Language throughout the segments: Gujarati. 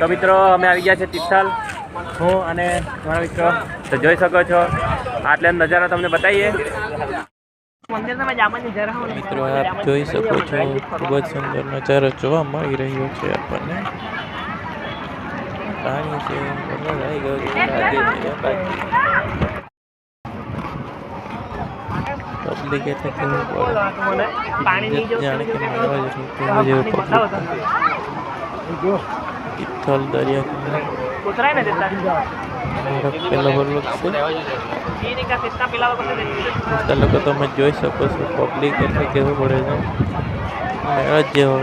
તો મિત્રો અમે આવી ગયા છે તિથલ, હું અને મારા મિત્રો. તો જોઈ શકો છો આટલે નજારો તમને બતાવીએ. મિત્રો આપ જોઈ શકો છો ખૂબ જ સુંદર નજારો જોવા મળી રહ્યો છે આપણને. પાણી છે, વરસાદ આવી ગયો છે, લાગે છે બાકી પબ્લિક એટલે કેવું પડે જાણે કે મળવા જેવું પબ્લિક. તિથલ દરિયા પેલો વર્ગ છે લોકો તમે જોઈ શકો છો. પબ્લિક એટલે કેવું પડે છે મેળા જ જેવો.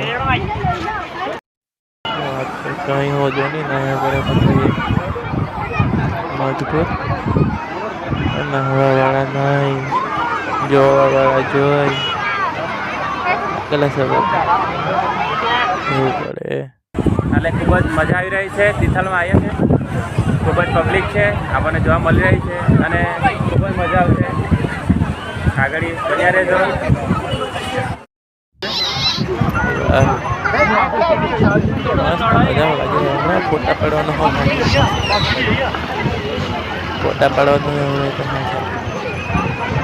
કઈ હો જો નહીં ના કરે મજબૂત નહવાવાળા નહીં, જોવાવાળા જોઈ કલા સબ એવું પડે. એટલે ખૂબ જ મજા આવી રહી છે. તિથલમાં આવ્યા છે, ખૂબ જ પબ્લિક છે, આપણને જોવા મળી રહી છે અને ખૂબ જ મજા આવશે. આગળ બન્યા રહેજો. ફોટા પાડવાનું ફોટા પાડવાનું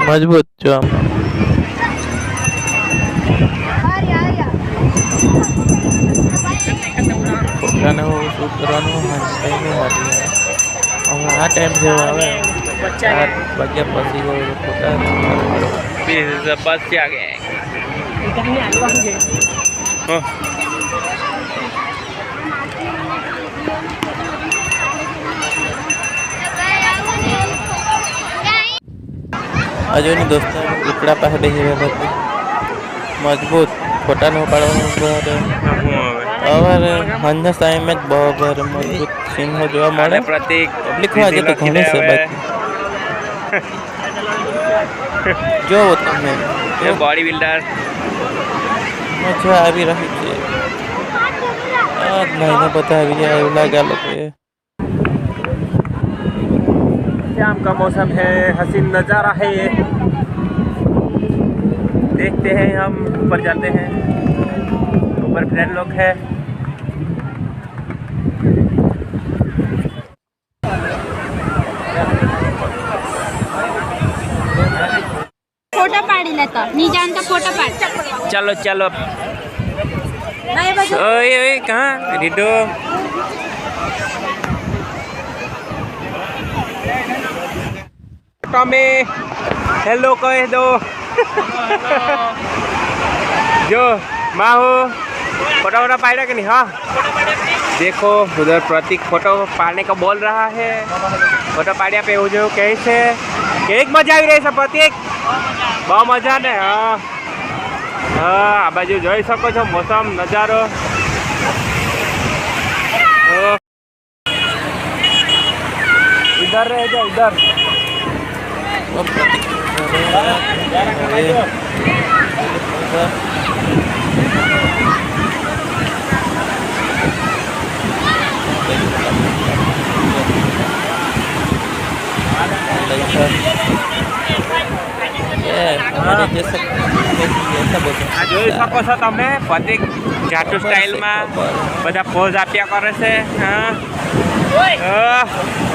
મજબૂત જો ફોટાને શૂટ કરવાનું આ ટાઈમ જેવો આવે 4 વાગ્યા પછી ફોટા બસ ત્યાં ગયા. હજુની દોસ્તો ઉપડા પાસે બેસી રહ્યા હતા. મજબૂત ફોટાનું પાડવાનું હવે સાંજના ટાઈમે જ બરાબર મજબૂત સીન જોવા મળે. પ્રતિક પબ્લિક આજે તો ઘણી છે બાકી જોવો તમે બોડી બિલ્ડર મજા આવી રહી છે. મહિને બધા આવી જાય એવું લાગે આ લોકોએ. शाम का मौसम है, हसीन नज़ारा है ये. देखते हैं हम ऊपर जाते हैं. ऊपर फ्रेंड लोग है. फोटो पाड़ी लेता नहीं जानता फोटो पाड़. चलो चलो. ओए ओए कहाँ रिडो. में हेलो कह दो. जो माँ हो फोटो वोटो पाएगा कि नहीं. हाँ देखो उधर प्रतीक फोटो पाड़ने का बोल रहा है. फोटो पाड़िया पे जो कहीं से एक मजा आई रही है प्रतीक. बहुत मजा ने. हाँ हाँ आ बाजू જોઈ શકો છો મોસમ નજારો. इधर रह जाओ इधर. જોઈ શકો છો તમે પ્રતિક જાટુ સ્ટાઇલમાં બધા પોઝ આપ્યા કરે છે. હા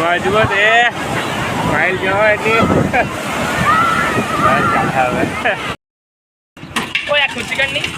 મજબૂત એ સ્માઈલ જો એની. હવે કોઈ આ ખુશી કર નહીં.